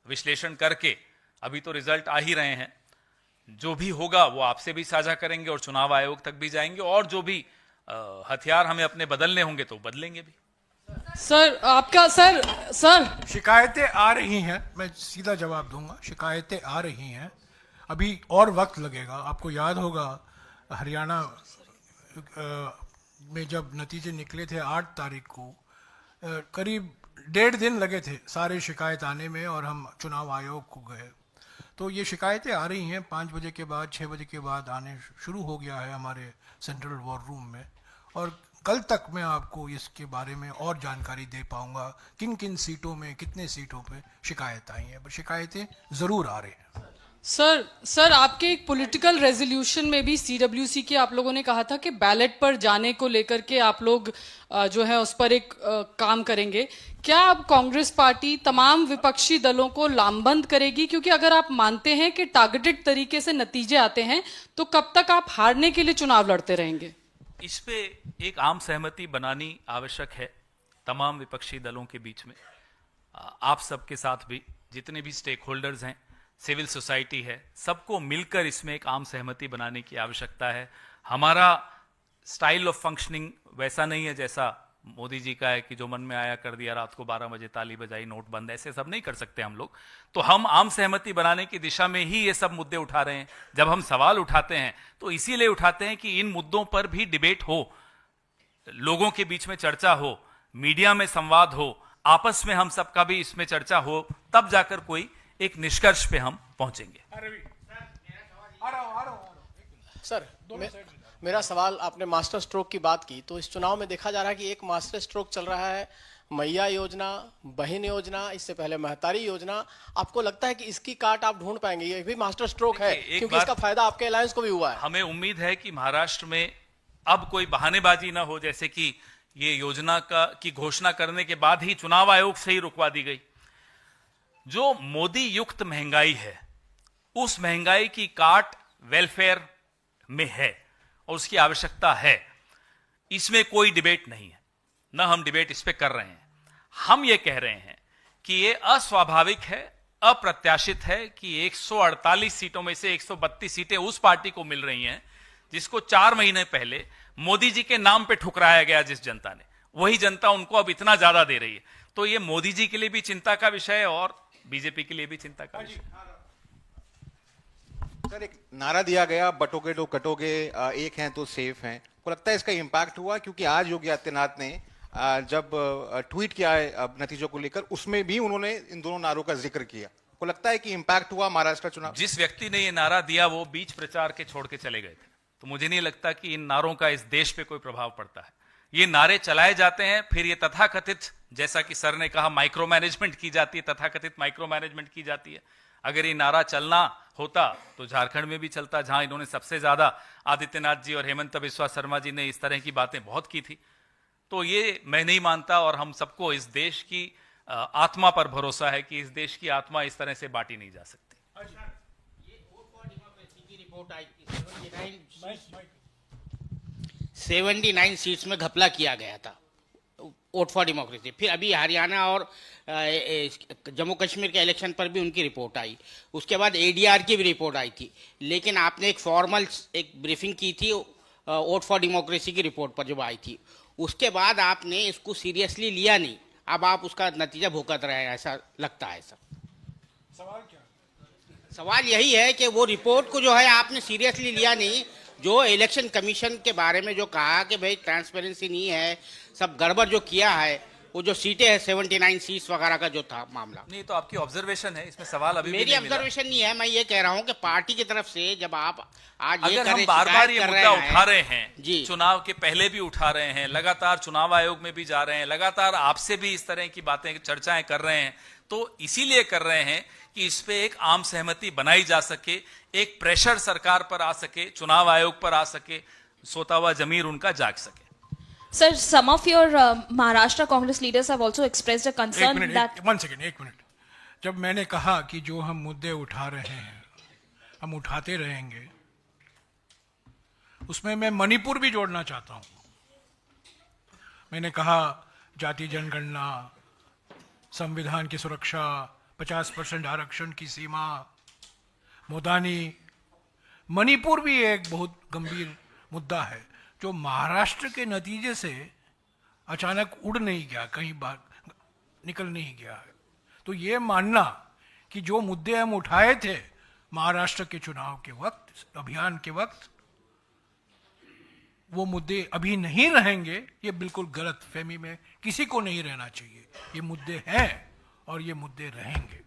विश्लेषण करके, अभी तो रिजल्ट आ ही रहे हैं, जो भी होगा वो आपसे भी साझा करेंगे और चुनाव आयोग तक भी जाएंगे, और जो भी हथियार हमें अपने बदलने होंगे तो बदलेंगे भी। सर आपका सर शिकायतें आ रही हैं, मैं सीधा जवाब दूंगा। शिकायतें आ रही हैं, अभी और वक्त लगेगा। आपको याद होगा हरियाणा में जब नतीजे निकले थे 8 तारीख को, करीब 1.5 दिन लगे थे सारे शिकायत आने में, और हम चुनाव आयोग को गए। तो ये शिकायतें आ रही हैं, 5 बजे के बाद, 6 बजे के बाद आने शुरू हो गया है हमारे सेंट्रल वॉर रूम में, और कल तक मैं आपको इसके बारे में और जानकारी दे पाऊंगा किन किन सीटों में, कितने सीटों पे शिकायत आई हैं। पर शिकायतें ज़रूर आ रही हैं। सर आपके एक पॉलिटिकल रेजोल्यूशन में भी सीडब्ल्यूसी के आप लोगों ने कहा था कि बैलेट पर जाने को लेकर के आप लोग जो है उस पर एक काम करेंगे। क्या अब कांग्रेस पार्टी तमाम विपक्षी दलों को लामबंद करेगी? क्योंकि अगर आप मानते हैं कि टारगेटेड तरीके से नतीजे आते हैं, तो कब तक आप हारने के लिए चुनाव लड़ते रहेंगे? इस पे एक आम सहमति बनानी आवश्यक है तमाम विपक्षी दलों के बीच में। आप सबके साथ भी जितने भी स्टेक होल्डर्स हैं, सिविल सोसाइटी है, सबको मिलकर इसमें एक आम सहमति बनाने की आवश्यकता है। हमारा स्टाइल ऑफ फंक्शनिंग वैसा नहीं है जैसा मोदी जी का है कि जो मन में आया कर दिया, रात को 12 बजे ताली बजाई, नोट बंद, ऐसे सब नहीं कर सकते हम लोग। तो हम आम सहमति बनाने की दिशा में ही ये सब मुद्दे उठा रहे हैं। जब हम सवाल उठाते हैं तो इसीलिए उठाते हैं कि इन मुद्दों पर भी डिबेट हो, लोगों के बीच में चर्चा हो, मीडिया में संवाद हो, आपस में हम सबका भी इसमें चर्चा हो, तब जाकर कोई एक निष्कर्ष पे हम पहुंचेंगे। सर, मेरा सवाल, आपने मास्टर स्ट्रोक की बात की, तो इस चुनाव में देखा जा रहा है कि एक मास्टर स्ट्रोक चल रहा है, मैया योजना, बहन योजना, इससे पहले महतारी योजना। आपको लगता है कि इसकी काट आप ढूंढ पाएंगे? ये भी मास्टर स्ट्रोक है, क्योंकि इसका फायदा आपके अलायंस को भी हुआ है। हमें उम्मीद है कि महाराष्ट्र में अब कोई बहानेबाजी ना हो, जैसे कि ये योजना की घोषणा करने के बाद ही चुनाव आयोग से ही रुकवा दी गई। जो मोदी युक्त महंगाई है, उस महंगाई की काट वेलफेयर में है और उसकी आवश्यकता है। इसमें कोई डिबेट नहीं है, न हम डिबेट इस पे कर रहे हैं। हम ये कह रहे हैं कि ये अस्वाभाविक है, अप्रत्याशित है कि 148 सीटों में से 132 सीटें उस पार्टी को मिल रही हैं जिसको 4 महीने पहले मोदी जी के नाम पे ठुकराया गया। जिस जनता ने, वही जनता उनको अब इतना ज्यादा दे रही है। तो ये मोदी जी के लिए भी चिंता का विषय है और बीजेपी के लिए भी चिंता का विषय। सर, एक नारा दिया गया, बटोगे तो कटोगे, एक हैं तो सेफ हैं। को लगता है इसका इम्पैक्ट हुआ? क्योंकि आज योगी आदित्यनाथ ने जब ट्वीट किया है नतीजों को लेकर, उसमें भी उन्होंने इन दोनों नारों का जिक्र किया। को लगता है कि इम्पैक्ट हुआ महाराष्ट्र चुनाव? जिस व्यक्ति ने ये नारा दिया वो बीच प्रचार के छोड़ के चले गए थे, तो मुझे नहीं लगता कि इन नारों का इस देश पे कोई प्रभाव पड़ता है। ये नारे चलाए जाते हैं, फिर ये तथाकथित, जैसा कि सर ने कहा, माइक्रो मैनेजमेंट की जाती है, तथाकथित माइक्रो मैनेजमेंट की जाती है। अगर ये नारा चलना होता तो झारखंड में भी चलता, जहां इन्होंने सबसे ज्यादा, आदित्यनाथ जी और हेमंत बिस्वा शर्मा जी ने इस तरह की बातें बहुत की थी। तो ये मैं नहीं मानता, और हम सबको इस देश की आत्मा पर भरोसा है कि इस देश की आत्मा इस तरह से बांटी नहीं जा सकती। ये रिपोर्ट आई 79 सीट्स में घपला किया गया था वोट फॉर डेमोक्रेसी। फिर अभी हरियाणा और जम्मू कश्मीर के इलेक्शन पर भी उनकी रिपोर्ट आई, उसके बाद एडीआर की भी रिपोर्ट आई थी, लेकिन आपने एक फॉर्मल एक ब्रीफिंग की थी वोट फॉर डेमोक्रेसी की रिपोर्ट पर जब आई थी, उसके बाद आपने इसको सीरियसली लिया नहीं, अब आप उसका नतीजा भुगत रहे हैं, ऐसा लगता है सर। सवाल क्या? सवाल यही है कि वो रिपोर्ट को जो है आपने सीरियसली लिया नहीं, जो इलेक्शन कमीशन के बारे में जो कहा कि भाई ट्रांसपेरेंसी नहीं है, सब गड़बड़ जो किया है, वो जो सीटें है 79 सीट्स वगैरह का जो था मामला। नहीं तो आपकी ऑब्जर्वेशन है, इसमें सवाल अभी मेरी भी नहीं मिला। ऑब्जर्वेशन नहीं है, मैं ये कह रहा हूं कि पार्टी की तरफ से जब आप आज ये अगर हम बार बार ये मुद्दा उठा रहे हैं, जी, चुनाव के पहले भी उठा रहे हैं, लगातार चुनाव आयोग में भी जा रहे हैं, लगातार आपसे भी इस तरह की बातें चर्चाएं कर रहे हैं, तो इसीलिए कर रहे हैं कि इस पे एक आम सहमति बनाई जा सके, एक प्रेशर सरकार पर आ सके, चुनाव आयोग पर आ सके, सोता हुआ जमीर उनका जाग सके। Sir, some of your Maharashtra Congress leaders have also expressed a concern that... एक मिनट। जब मैंने कहा कि जो हम मुद्दे उठा रहे हैं, हम उठाते रहेंगे, उसमें मैं मणिपुर भी जोड़ना चाहता हूं। मैंने कहा जाति जनगणना, संविधान की सुरक्षा, 50% आरक्षण की सीमा, मोदानी, मणिपुर भी एक बहुत गंभीर मुद्दा है जो महाराष्ट्र के नतीजे से अचानक उड़ नहीं गया, कहीं बाहर निकल नहीं गया है। तो ये मानना कि जो मुद्दे हम उठाए थे महाराष्ट्र के चुनाव के वक्त, अभियान के वक्त, वो मुद्दे अभी नहीं रहेंगे, ये बिल्कुल गलत फहमी में किसी को नहीं रहना चाहिए। ये मुद्दे हैं और ये मुद्दे रहेंगे।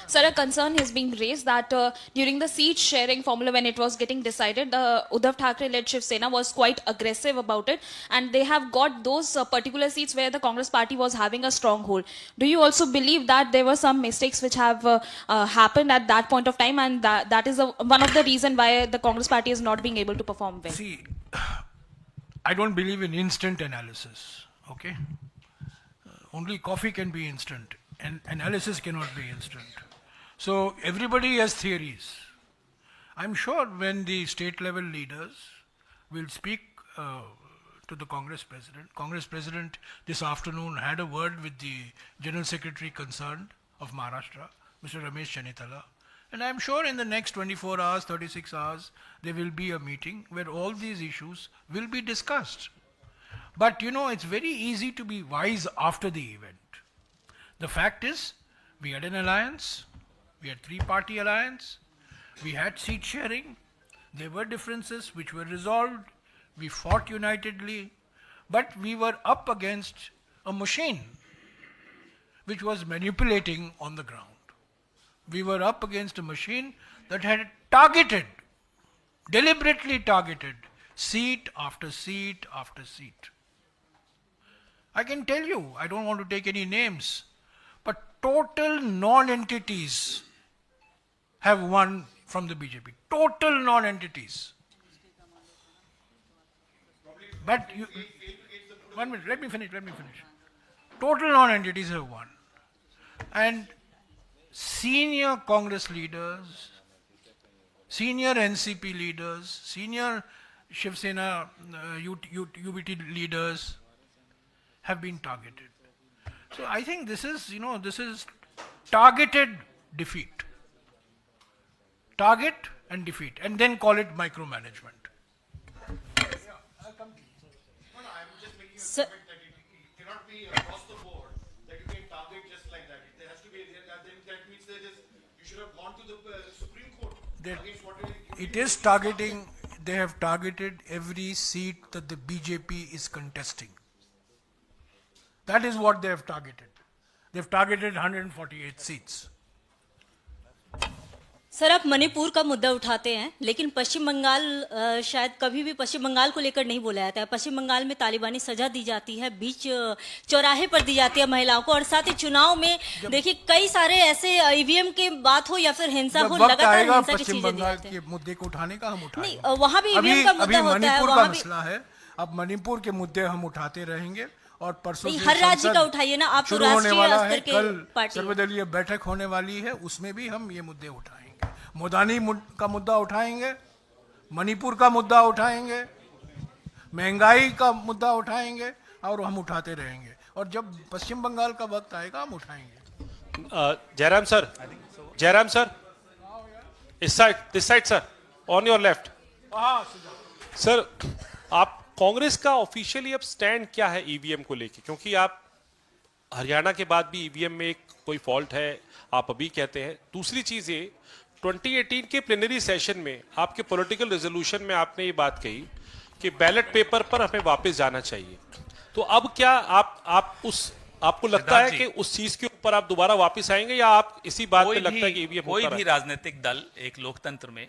Sir, a concern has been raised that during the seat sharing formula when it was getting decided, Uddhav Thackeray-led Shiv Sena was quite aggressive about it, and they have got those particular seats where the Congress party was having a stronghold. Do you also believe that there were some mistakes which have happened at that point of time, and that is one of the reason why the Congress party is not being able to perform well? See, I don't believe in instant analysis, okay? Only coffee can be instant, and analysis cannot be instant. So everybody has theories. I'm sure when the state level leaders will speak to the Congress President this afternoon had a word with the General Secretary concerned of Maharashtra, Mr. Ramesh Chanitala, and I'm sure in the next 24 hours, 36 hours, there will be a meeting where all these issues will be discussed. But you know, it's very easy to be wise after the event. The fact is, we had an alliance. We had three-party alliance, we had seat sharing, there were differences which were resolved, we fought unitedly, but we were up against a machine which was manipulating on the ground. We were up against a machine that had targeted, deliberately targeted, seat after seat after seat. I can tell you, I don't want to take any names, but total non-entities have won from the BJP. Total non-entities. But you, 1 minute, let me finish. Total non-entities have won. And senior Congress leaders, senior NCP leaders, senior Shiv Sena UBT leaders have been targeted. So I think this is, this is targeted defeat. Target and defeat, and then call it micromanagement. Sir, That it cannot be across the board that you can target just like that. There has to be, that means you should have gone to the Supreme Court against whatever. It is targeting, they have targeted every seat that the BJP is contesting. That is what they have targeted. They have targeted 148 seats. Sir, आप मणिपुर का मुद्दा उठाते हैं, लेकिन पश्चिम बंगाल शायद कभी भी पश्चिम बंगाल को लेकर नहीं बोला जाता है। पश्चिम बंगाल में तालिबानी सजा दी जाती है, बीच चौराहे पर दी जाती है महिलाओं को, और साथ ही चुनाव में देखिए कई सारे ऐसे ईवीएम की बात हो या फिर हिंसा हो, लगातार हिंसा की चीजें दी जाती हैं। मुद्दे को उठाने का हम उठाएंगे। नहीं, वहाँ भी ईवीएम का मुद्दा होता है, वहाँ भी मसला है। अब मणिपुर के मुद्दे हम उठाते रहेंगे और परसों से हर राज्य का उठाइए ना, आप तो राष्ट्रीय स्तर के कल सर्वदलीय बैठक होने वाली है, उसमें भी हम ये मुद्दे उठाएंगे। मोदानी का मुद्दा उठाएंगे, मणिपुर का मुद्दा उठाएंगे, महंगाई का मुद्दा उठाएंगे और हम उठाते रहेंगे, और जब पश्चिम बंगाल का वक्त आएगा हम उठाएंगे। जयराम सर, इस side, this side sir, on your left. Sir, आप कांग्रेस का ऑफिशियली अब स्टैंड क्या है ईवीएम को लेके? क्योंकि आप हरियाणा के बाद भी ईवीएम में कोई फॉल्ट है, आप अभी कहते हैं। दूसरी चीज ये, 2018 के प्लेनरी सेशन में आपके पॉलिटिकल रेजोल्यूशन में आपने ये बात कही कि बैलेट पेपर पर हमें वापस जाना चाहिए। तो अब क्या आपको लगता है कि उस चीज के ऊपर आप दोबारा वापस आएंगे, या आप इसी बात पे लगता है कि ईवीएम कोई भी राजनीतिक दल एक लोकतंत्र में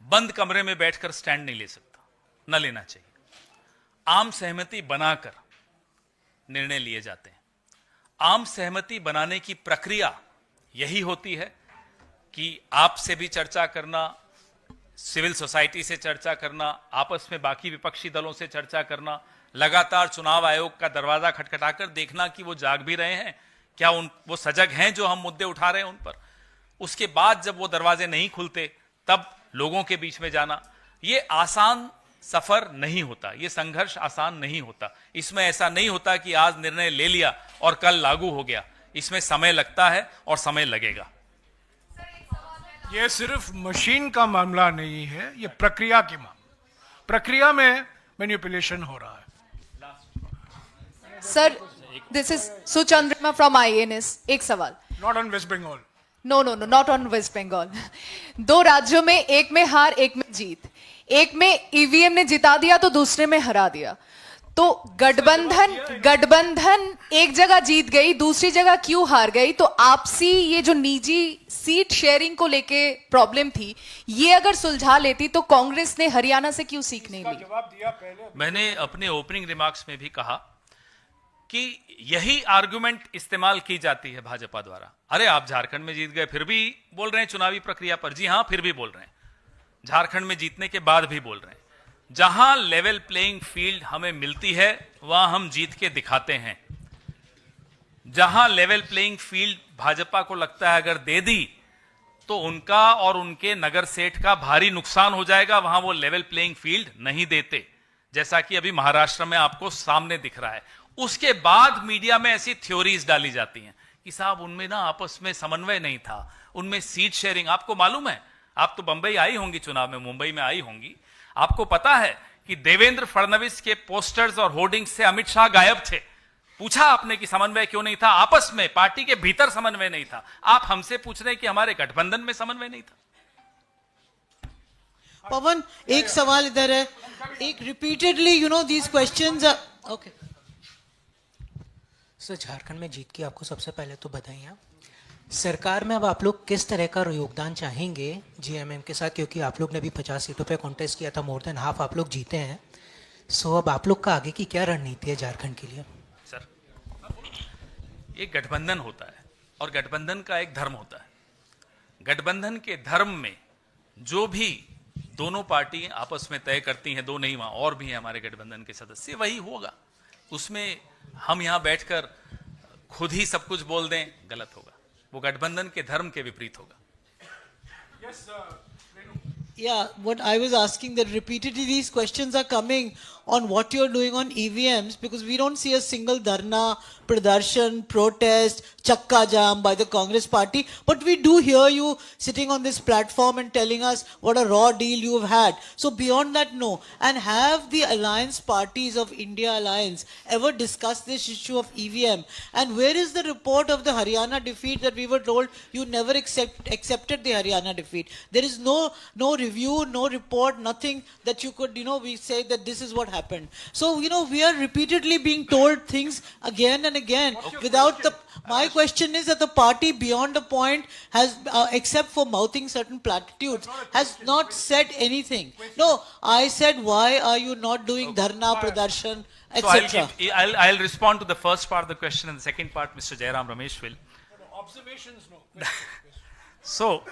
बंद कमरे में बैठकर स्टैंड नहीं ले सकता, न लेना चाहिए। आम सहमति बनाकर निर्णय लिए जाते हैं। आम सहमति बनाने की प्रक्रिया यही होती है कि आपसे भी चर्चा करना, सिविल सोसाइटी से चर्चा करना, आपस में बाकी विपक्षी दलों से चर्चा करना, लगातार चुनाव आयोग का दरवाजा खटखटाकर देखना कि वो जाग भी रहे हैं, क्या वो सजग हैं जो हम मुद्दे उठा रहे हैं उन पर। उसके बाद जब वो दरवाजे नहीं खुलते तब लोगों के बीच में जाना। ये आसान सफर नहीं होता, ये संघर्ष आसान नहीं होता। इसमें ऐसा नहीं होता कि आज निर्णय ले लिया और कल लागू हो गया। इसमें समय लगता है और समय लगेगा। ये सिर्फ मशीन का मामला नहीं है, ये प्रक्रिया की प्रक्रिया में मैनिपुलेशन हो रहा है। Sir, this is Suchandrama from IANS। एक सवाल। Not on West Bengal. No, not on West Bengal. 2 राज्यों में, एक में हार एक में जीत। एक में ईवीएम ने जिता दिया तो दूसरे में हरा दिया। तो गठबंधन एक जगह जीत गई, दूसरी जगह क्यों हार गई? तो आपसी ये जो निजी सीट शेयरिंग को लेके प्रॉब्लम थी, ये अगर सुलझा लेती तो कांग्रेस ने हरियाणा से क्यों सीख नहीं ली? मैंने अपने ओपनिंग रिमार्क्स में भी कहा कि यही आर्गुमेंट इस्तेमाल की जाती है भाजपा द्वारा। अरे आप झारखंड में जीत गए फिर भी बोल रहे हैं चुनावी प्रक्रिया पर। जी हां, फिर भी बोल रहे हैं। झारखंड में जीतने के बाद भी बोल रहे हैं। जहां लेवल प्लेइंग फील्ड हमें मिलती है वहां हम जीत के दिखाते हैं। जहां लेवल प्लेइंग फील्ड भाजपा को लगता है अगर दे दी तो उनका और उनके नगर सेठ का भारी नुकसान हो जाएगा, वहां वो लेवल प्लेइंग फील्ड नहीं देते, जैसा कि अभी महाराष्ट्र में आपको सामने दिख रहा है। उसके बाद मीडिया में ऐसी थ्योरीज डाली जाती हैं कि साहब उनमें ना आपस में समन्वय नहीं था, उनमें सीट शेयरिंग। आपको मालूम है, आप तो बंबई आई होंगी चुनाव में, मुंबई में आई होंगी, आपको पता है कि देवेंद्र फडणवीस के पोस्टर्स और होर्डिंग्स से अमित शाह गायब थे। पूछा आपने कि समन्वय क्यों नहीं था? आपस में पार्टी के भीतर समन्वय नहीं था। आप हमसे पूछ रहे हैं कि हमारे गठबंधन में समन्वय नहीं था। पवन, एक सवाल इधर है। एक repeatedly these questions okay sir, Jharkhand में जीत की आपको सबसे पहले तो बधाइयाँ। सरकार में अब आप लोग किस तरह का योगदान चाहेंगे GMM के साथ, क्योंकि आप लोग ने भी 50 सीटों पे कॉन्टेस्ट किया था, मोर देन हाफ आप लोग जीते हैं। सो अब आप लोग का आगे की क्या रणनीति है झारखंड के लिए? सर, ये गठबंधन होता है और गठबंधन का एक धर्म होता है। गठबंधन के धर्म में जो भी दोनों पार्टी आपस में तय करती हैं, दो नहीं वहां और भी हैं हमारे गठबंधन के सदस्य, वही होगा। उसमें हम यहां बैठकर खुद ही सब कुछ बोल दें, गलत होगा। वो गठबंधन के धर्म के विपरीत होगा। Yeah, what I was asking, that repeatedly these questions are coming on what you're doing on EVMs, because we don't see a single dharna, pradarshan, protest, chakka jam by the Congress party, but we do hear you sitting on this platform and telling us what a raw deal you've had. So beyond that, no. And have the alliance parties of India Alliance ever discussed this issue of EVM? And where is the report of the Haryana defeat that we were told you never accepted the Haryana defeat? There is no review, no report, nothing that you could, we say that this is what happened. So, we are repeatedly being told things again and again without the... My question is that the party beyond a point has, except for mouthing certain platitudes, has not said anything. No, I said, why are you not doing dharna, pradarshan, etc.? So I'll respond to the first part of the question, and the second part, Mr. Jairam Ramesh will. Observations, no. So,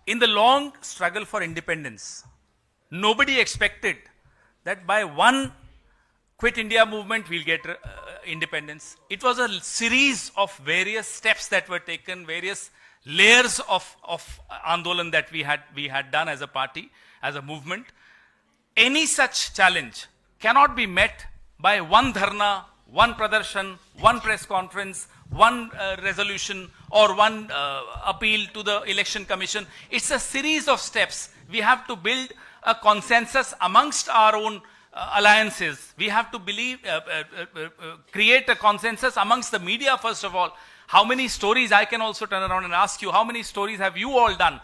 in the long struggle for independence, nobody expected that by one Quit India movement we'll get independence. It was a series of various steps that were taken, various layers of Andolan that we had done as a party, as a movement. any such challenge cannot be met by one dharna, one pradarshan, one press conference, one resolution, or one appeal to the election commission. It's a series of steps. We have to build a consensus amongst our own alliances. We have to create a consensus amongst the media, first of all. How many stories, I can also turn around and ask you, how many stories have you all done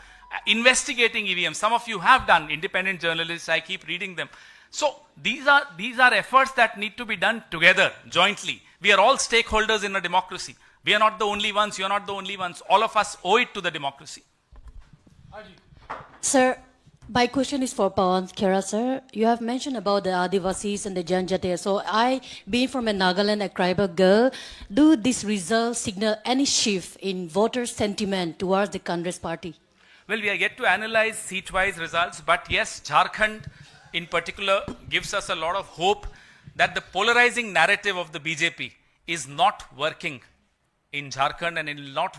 investigating EVM? Some of you have done, independent journalists, I keep reading them. So these are efforts that need to be done together, jointly. We are all stakeholders in a democracy. We are not the only ones, you are not the only ones. All of us owe it to the democracy. Sir, my question is for Pawan Khera, sir. You have mentioned about the Adivasis and the Janjathi. So I, being from a Nagaland, a tribal girl, do this result signal any shift in voter sentiment towards the Congress party? Well, we are yet to analyze seat-wise results, but yes, Jharkhand in particular gives us a lot of hope that the polarizing narrative of the BJP is not working in Jharkhand and it will not